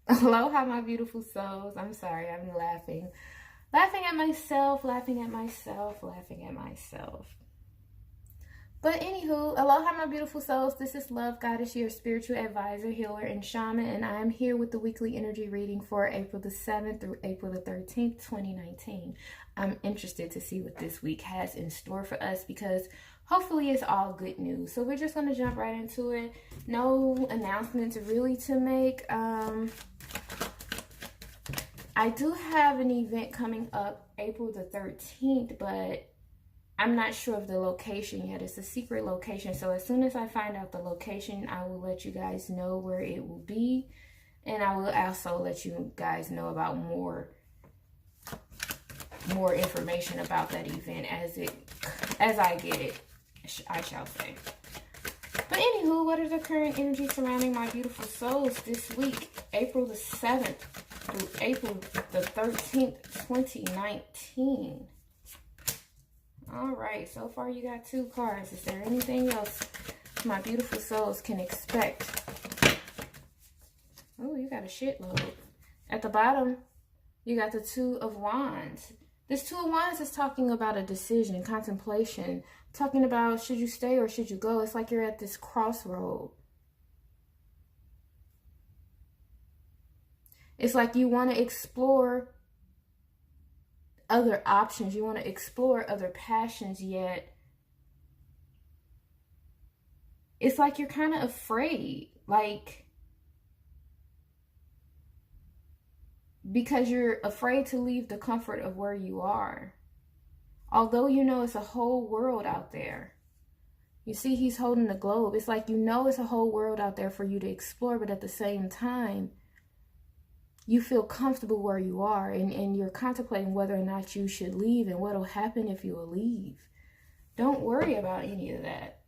Aloha, my beautiful souls. I'm sorry, I'm laughing. Laughing at myself, laughing at myself, laughing at myself. But anywho, aloha, my beautiful souls. This is Love Goddess, your spiritual advisor, healer, and shaman, and I am here with the weekly energy reading for April the 7th through April the 13th, 2019. I'm interested to see what this week has in store for us because hopefully it's all good news. So we're just going to jump right into it. No announcements really to make. I do have an event coming up April the 13th, but I'm not sure of the location yet. It's a secret location. So as soon as I find out the location, I will let you guys know where it will be. And I will also let you guys know about more information about that event as I get it, I shall say. But anywho, what are the current energies surrounding my beautiful souls this week, April the 7th through April the 13th, 2019? All right, so far you got 2 cards. Is there anything else my beautiful souls can expect? Oh, you got a shitload. At the bottom, you got the 2 of Wands. This 2 of Wands is talking about a decision, contemplation, talking about should you stay or should you go. It's like you're at this crossroad. It's like you want to explore other options. You want to explore other passions, yet it's like you're kind of afraid, like, because you're afraid to leave the comfort of where you are. Although you know it's a whole world out there. You see, he's holding the globe. It's like you know it's a whole world out there for you to explore, but at the same time, you feel comfortable where you are, and you're contemplating whether or not you should leave and what will happen if you will leave. Don't worry about any of that.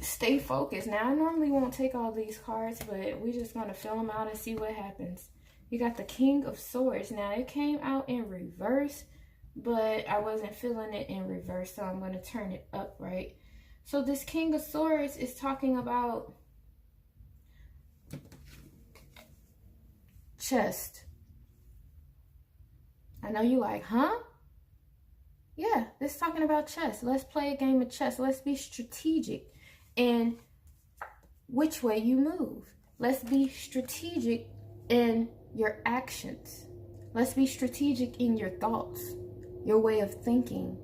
Stay focused. Now, I normally won't take all these cards, but we're just going to fill them out and see what happens. You got the King of Swords. Now, it came out in reverse, but I wasn't feeling it in reverse, so I'm going to turn it up, right? So this King of Swords is talking about chest. I know you like, huh? Yeah, this is talking about chess. Let's play a game of chess. Let's be strategic in which way you move. Let's be strategic in your actions. Let's be strategic in your thoughts, your way of thinking.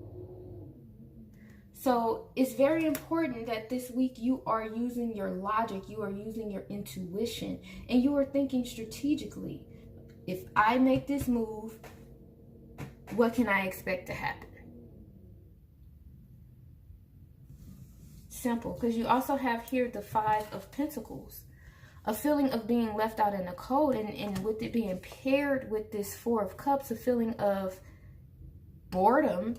So it's very important that this week you are using your logic, you are using your intuition, and you are thinking strategically. If I make this move, what can I expect to happen? Simple, because you also have here the 5 of Pentacles. A feeling of being left out in the cold, and with it being paired with this 4 of Cups, a feeling of boredom.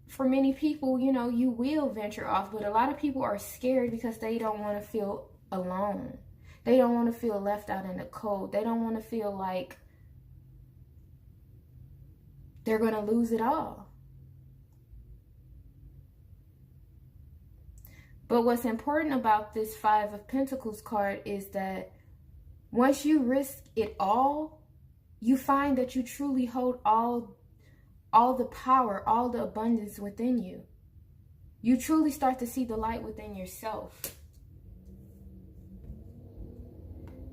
For many people, you know, you will venture off, but a lot of people are scared because they don't want to feel alone. They don't want to feel left out in the cold. They don't want to feel like they're going to lose it all. But what's important about this 5 of Pentacles card is that once you risk it all, you find that you truly hold all the power, all the abundance within you. You truly start to see the light within yourself.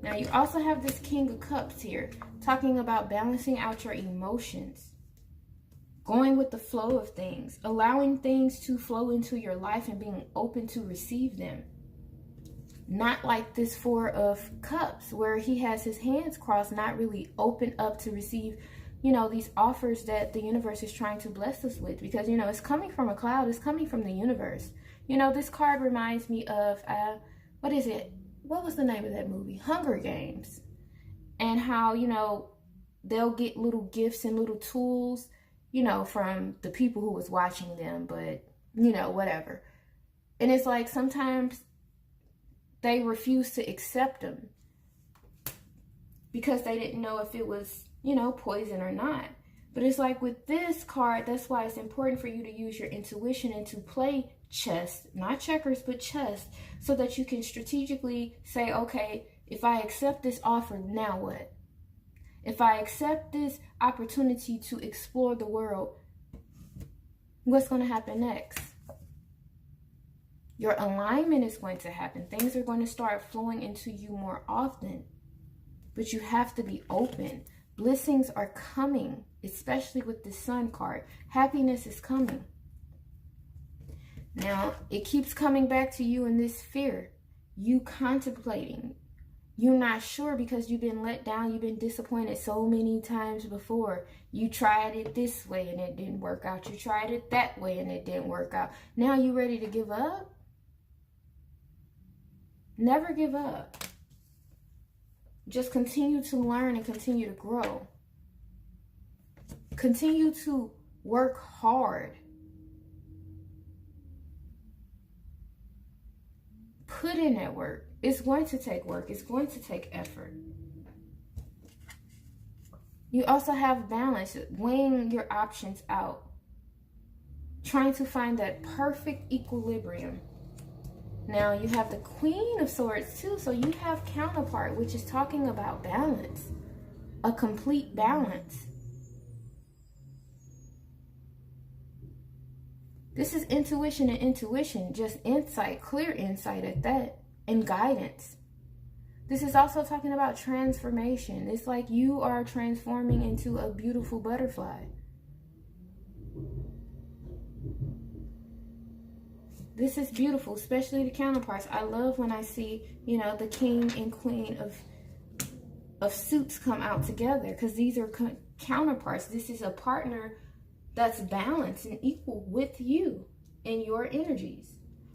Now, you also have this King of Cups here, talking about balancing out your emotions, going with the flow of things, allowing things to flow into your life and being open to receive them. Not like this 4 of Cups, where he has his hands crossed, not really open up to receive, you know, these offers that the universe is trying to bless us with, because, you know, it's coming from a cloud. It's coming from the universe. You know, this card reminds me of, what is it? What was the name of that movie? Hunger Games. And how, you know, they'll get little gifts and little tools, you know, from the people who was watching them, but, you know, whatever. And it's like sometimes they refuse to accept them because they didn't know if it was, you know, poison or not. But it's like with this card, that's why it's important for you to use your intuition and to play chess, not checkers, but chess, so that you can strategically say, okay, If I accept this offer, now what? If I accept this opportunity to explore the world, what's going to happen next? Your alignment is going to happen. Things are going to start flowing into you more often. But you have to be open. Blessings are coming, especially with the Sun card. Happiness is coming. Now, it keeps coming back to you in this fear. You contemplating. You're not sure because you've been let down. You've been disappointed so many times before. You tried it this way and it didn't work out. You tried it that way and it didn't work out. Now you ready to give up? Never give up. Just continue to learn and continue to grow. Continue to work hard. Put in that work. It's going to take work. It's going to take effort. You also have balance, weighing your options out. Trying to find that perfect equilibrium. Now you have the Queen of Swords too, so you have counterpart, which is talking about balance. A complete balance. This is intuition and intuition, just insight, clear insight at that, and guidance. This is also talking about transformation. It's like you are transforming into a beautiful butterfly. This is beautiful, especially the counterparts. I love when I see, you know, the King and Queen of Suits come out together, because these are counterparts. This is a partner that's balanced and equal with you and your energies.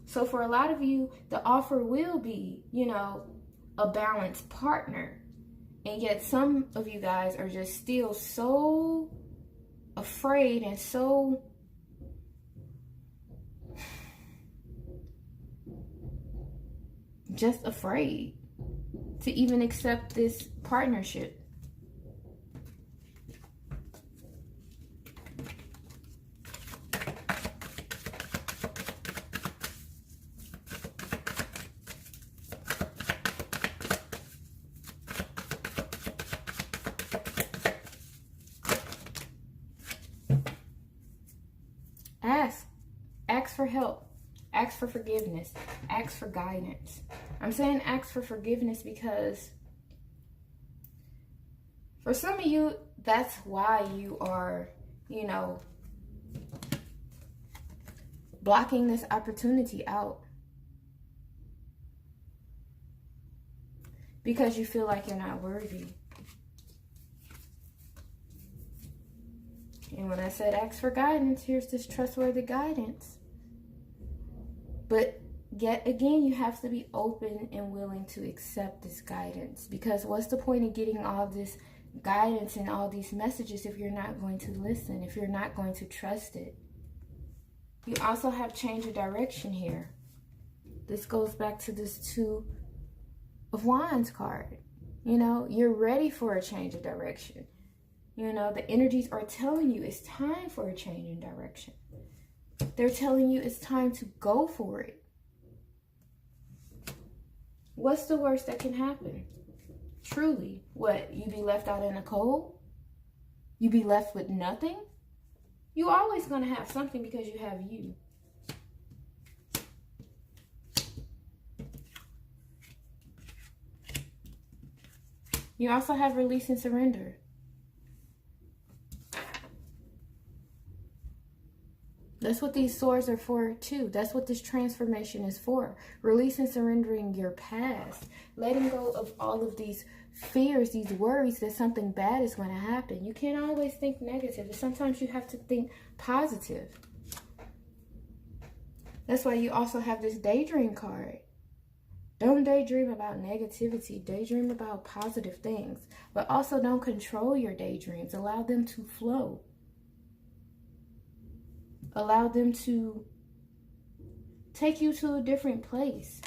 So for a lot of you, the offer will be, you know, a balanced partner. And yet some of you guys are just still so afraid and so just afraid to even accept this partnership. Ask for help. Ask for forgiveness. Ask for guidance. I'm saying ask for forgiveness because for some of you, that's why you are, you know, blocking this opportunity out. Because you feel like you're not worthy. And when I said ask for guidance, here's this trustworthy guidance. But yet again, you have to be open and willing to accept this guidance. Because what's the point of getting all this guidance and all these messages if you're not going to listen, if you're not going to trust it? You also have change of direction here. This goes back to this Two of Wands card. You know, you're ready for a change of direction. You know, the energies are telling you it's time for a change in direction. They're telling you it's time to go for it. What's the worst that can happen? Truly, what? You be left out in the cold? You be left with nothing? You're always going to have something because you have you. You also have release and surrender. That's what these swords are for too. That's what this transformation is for. Release and surrendering your past. Letting go of all of these fears, these worries that something bad is going to happen. You can't always think negative. Sometimes you have to think positive. That's why you also have this daydream card. Don't daydream about negativity. Daydream about positive things. But also don't control your daydreams. Allow them to flow. Allow them to take you to a different place.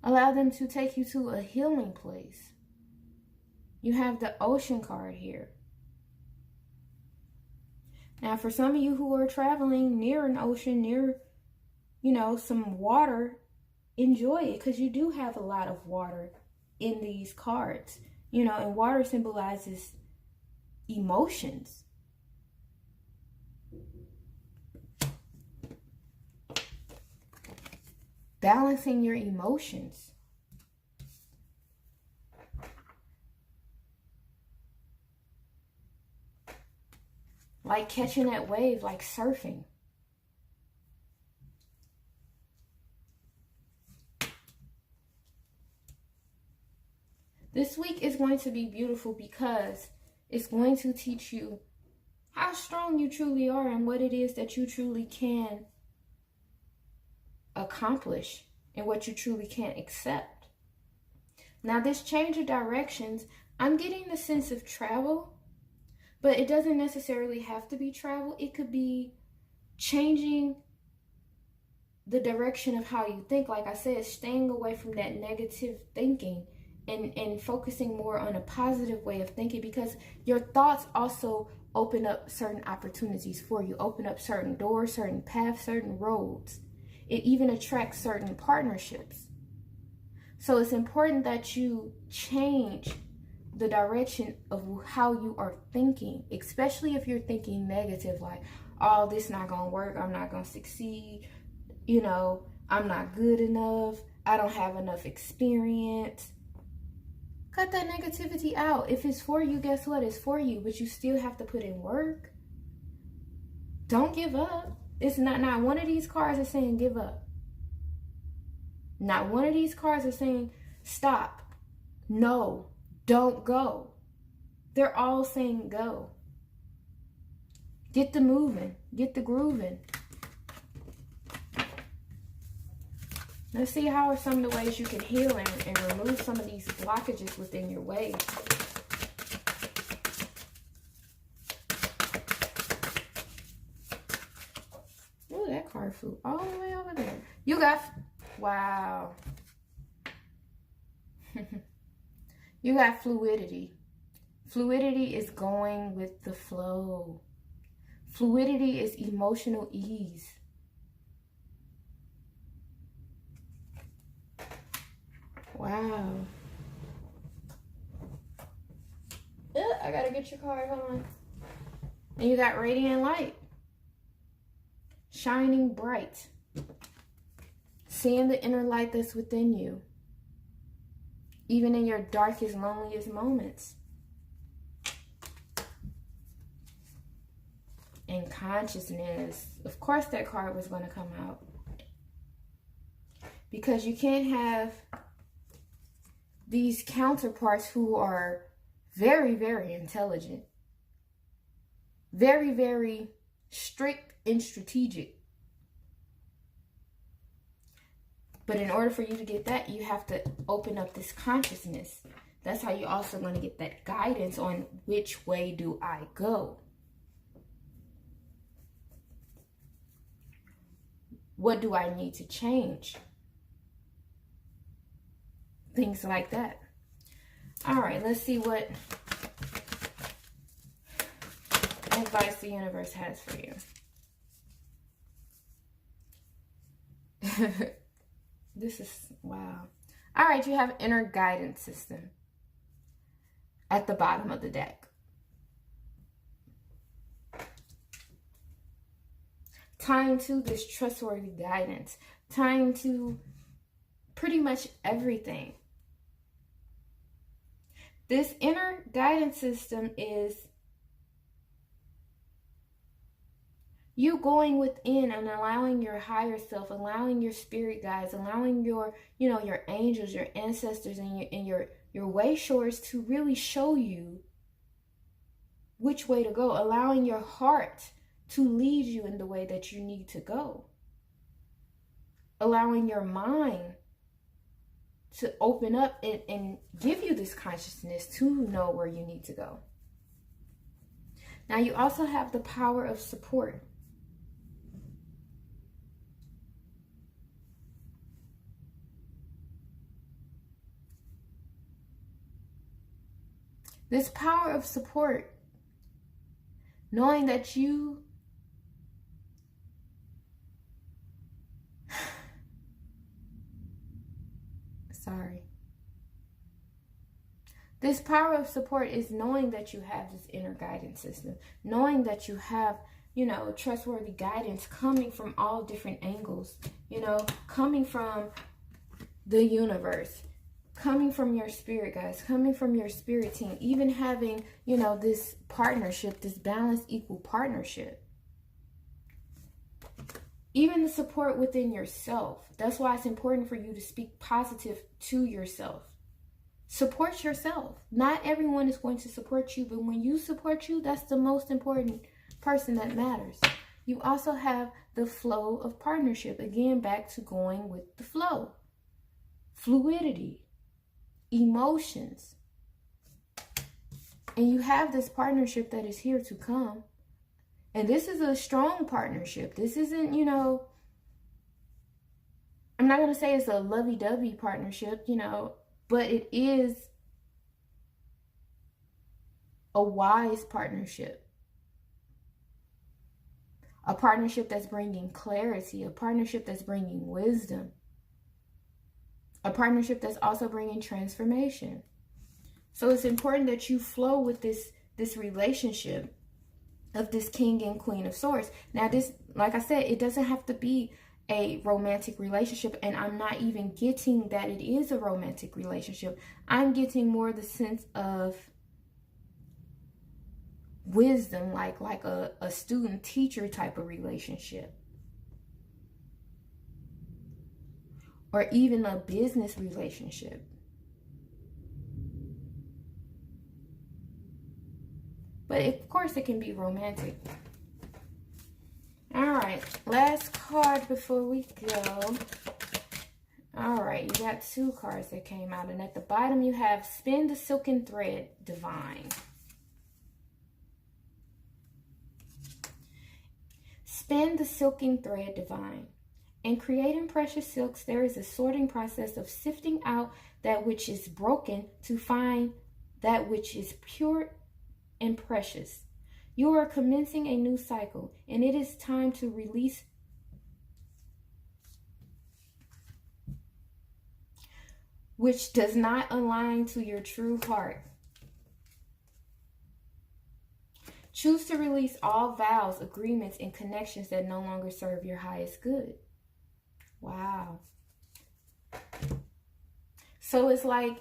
Allow them to take you to a healing place. You have the Ocean card here. Now, for some of you who are traveling near an ocean, near, you know, some water, enjoy it, because you do have a lot of water in these cards, you know, and water symbolizes emotions. Balancing your emotions. Like catching that wave, like surfing. This week is going to be beautiful because it's going to teach you how strong you truly are and what it is that you truly can accomplish and what you truly can accept. Now, this change of directions, I'm getting the sense of travel, but it doesn't necessarily have to be travel. It could be changing the direction of how you think. Like I said, staying away from that negative thinking and focusing more on a positive way of thinking, because your thoughts also open up certain opportunities for you, open up certain doors, certain paths, certain roads. It even attracts certain partnerships. So it's important that you change the direction of how you are thinking, especially if you're thinking negative, like, oh, this not gonna work, I'm not gonna succeed, you know, I'm not good enough, I don't have enough experience. Cut that negativity out. If it's for you, guess what? It's for you, but you still have to put in work. Don't give up. It's not one of these cards is saying give up. Not one of these cards is saying stop. No, don't go. They're all saying go. Get the moving. Get the grooving. Let's see how are some of the ways you can heal and remove some of these blockages within your way. Oh, that card flew all the way over there. You got, wow. You got fluidity. Fluidity is going with the flow. Fluidity is emotional ease. Wow. I gotta get your card. Hold on. And you got radiant light. Shining bright. Seeing the inner light that's within you. Even in your darkest, loneliest moments. And consciousness. Of course that card was going to come out. Because you can't have these counterparts who are very, very intelligent, very, very strict and strategic. But in order for you to get that, you have to open up this consciousness. That's how you're also going to get that guidance on which way do I go. What do I need to change? Things like that. All right, let's see what advice the universe has for you. This is, wow. All right, you have inner guidance system at the bottom of the deck. Tying to this trustworthy guidance. Tying to pretty much everything. This inner guidance system is you going within and allowing your higher self, allowing your spirit guides, allowing your, your angels, your ancestors, and your way shores to really show you which way to go, allowing your heart to lead you in the way that you need to go, allowing your mind to open up and give you this consciousness to know where you need to go. Now you also have the power of support. This power of support, knowing that you Sorry. This power of support is knowing that you have this inner guidance system, knowing that you have, you know, trustworthy guidance coming from all different angles, you know, coming from the universe, coming from your spirit guides, coming from your spirit team, even having, you know, this partnership, this balanced, equal partnership. Even the support within yourself. That's why it's important for you to speak positive to yourself. Support yourself. Not everyone is going to support you, but when you support you, that's the most important person that matters. You also have the flow of partnership. Again, back to going with the flow. Fluidity. Emotions. And you have this partnership that is here to come. And this is a strong partnership. This isn't, you know, I'm not going to say it's a lovey-dovey partnership, you know, but it is a wise partnership. A partnership that's bringing clarity. A partnership that's bringing wisdom. A partnership that's also bringing transformation. So it's important that you flow with this relationship of this King and Queen of Swords. Now this, like I said, it doesn't have to be a romantic relationship, and I'm not even getting that it is a romantic relationship. I'm getting more the sense of wisdom, like a student-teacher type of relationship. Or even a business relationship. But of course it can be romantic. Alright, last card before we go. Alright, you got two cards that came out. And at the bottom you have Spin the Silken Thread, Divine. Spin the silken thread, Divine. In creating precious silks, there is a sorting process of sifting out that which is broken to find that which is pure and precious. You are commencing a new cycle, and it is time to release which does not align to your true heart. Choose to release all vows, agreements, and connections that no longer serve your highest good. Wow. So it's like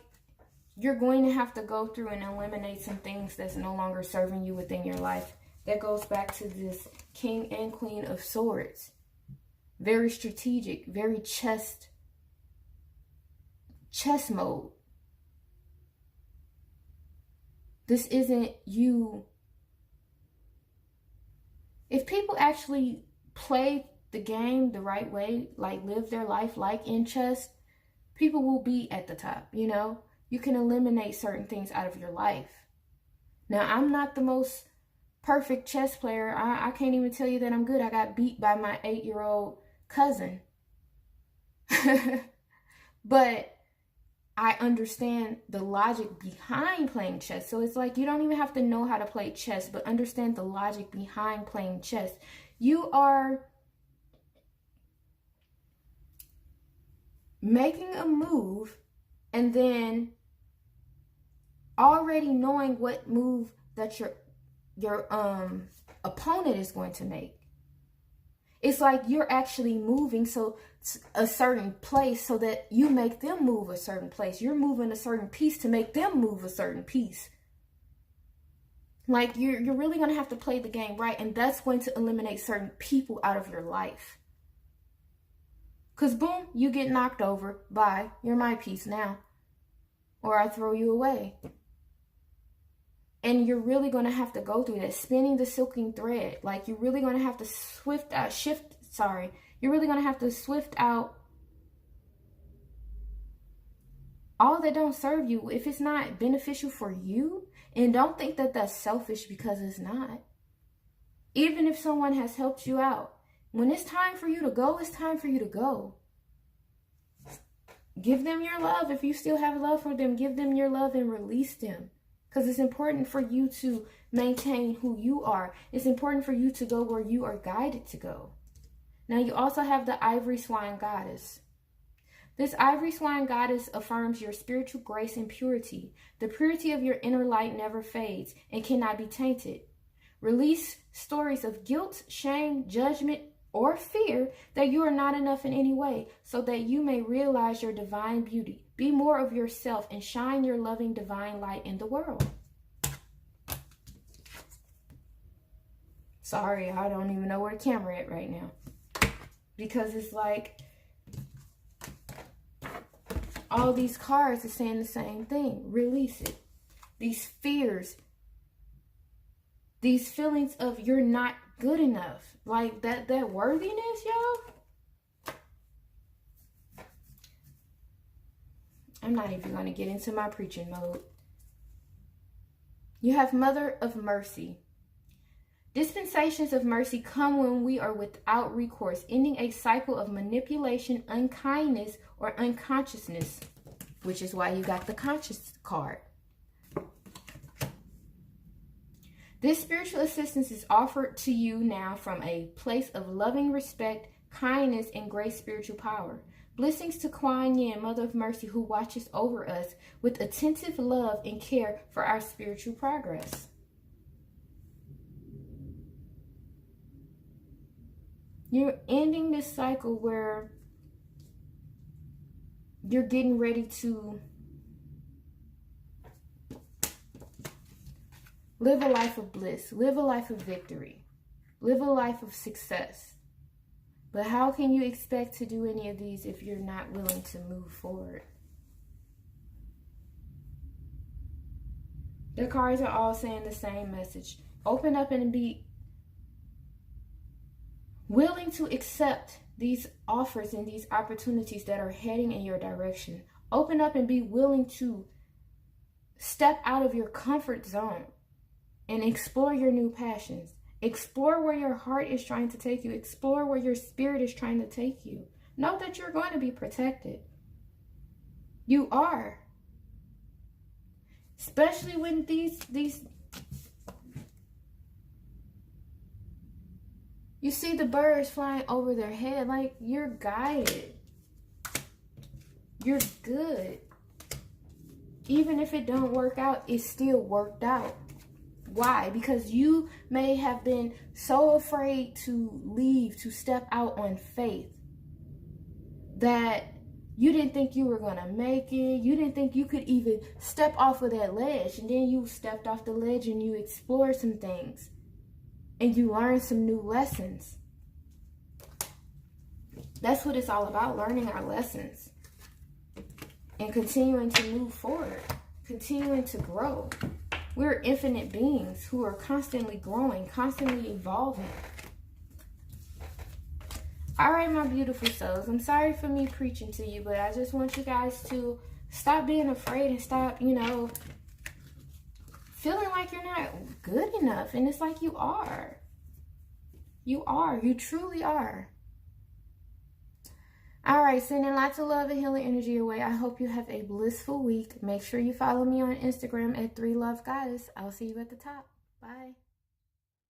you're going to have to go through and eliminate some things that's no longer serving you within your life. That goes back to this King and Queen of Swords. Very strategic, very chess mode. This isn't you. If people actually play the game the right way, like live their life like in chess, people will be at the top, you know? You can eliminate certain things out of your life. Now, I'm not the most perfect chess player. I can't even tell you that I'm good. I got beat by my 8-year-old cousin. But I understand the logic behind playing chess. So it's like you don't even have to know how to play chess, but understand the logic behind playing chess. You are making a move and then already knowing what move that your opponent is going to make. It's like you're actually moving so a certain place so that you make them move a certain place. You're moving a certain piece to make them move a certain piece. Like you're really going to have to play the game right, and that's going to eliminate certain people out of your life. Because boom, you get knocked over. Bye. You're my piece now. Or I throw you away. And you're really going to have to go through that. Spinning the silken thread. Like you're really going to have to You're really going to have to swift out all that don't serve you. If it's not beneficial for you, and don't think that that's selfish, because it's not. Even if someone has helped you out, when it's time for you to go, it's time for you to go. Give them your love. If you still have love for them, give them your love and release them. Because it's important for you to maintain who you are. It's important for you to go where you are guided to go. Now you also have the Ivory Swan Goddess. This ivory swan goddess affirms your spiritual grace and purity. The purity of your inner light never fades and cannot be tainted. Release stories of guilt, shame, judgment, or fear that you are not enough in any way, so that you may realize your divine beauty. Be more of yourself and shine your loving divine light in the world. Sorry, I don't even know where the camera at right now. Because it's like all these cards are saying the same thing. Release it. These fears, these feelings of you're not good enough. Like that worthiness, y'all. I'm not even going to get into my preaching mode. You have Mother of Mercy. Dispensations of mercy come when we are without recourse, ending a cycle of manipulation, unkindness, or unconsciousness, which is why you got the conscious card. This spiritual assistance is offered to you now from a place of loving respect, kindness, and great spiritual power. Blessings to Kuan Yin, Mother of Mercy, who watches over us with attentive love and care for our spiritual progress. You're ending this cycle where you're getting ready to live a life of bliss, live a life of victory, live a life of success. But how can you expect to do any of these if you're not willing to move forward? The cards are all saying the same message. Open up and be willing to accept these offers and these opportunities that are heading in your direction. Open up and be willing to step out of your comfort zone and explore your new passions. Explore where your heart is trying to take you. Explore where your spirit is trying to take you. Know that you're going to be protected. You are. Especially when these you see the birds flying over their head, like you're guided. You're good. Even if it don't work out, it's still worked out. Why? Because you may have been so afraid to leave, to step out on faith, that you didn't think you were going to make it. You didn't think you could even step off of that ledge. And then you stepped off the ledge and you explored some things. And you learned some new lessons. That's what it's all about, learning our lessons. And continuing to move forward. Continuing to grow. We're infinite beings who are constantly growing, constantly evolving. All right, my beautiful souls. I'm sorry for me preaching to you, but I just want you guys to stop being afraid and stop, feeling like you're not good enough. And it's like you are. You are. You truly are. All right, sending lots of love and healing energy your way. I hope you have a blissful week. Make sure you follow me on Instagram at 3lovegoddess. I'll see you at the top. Bye.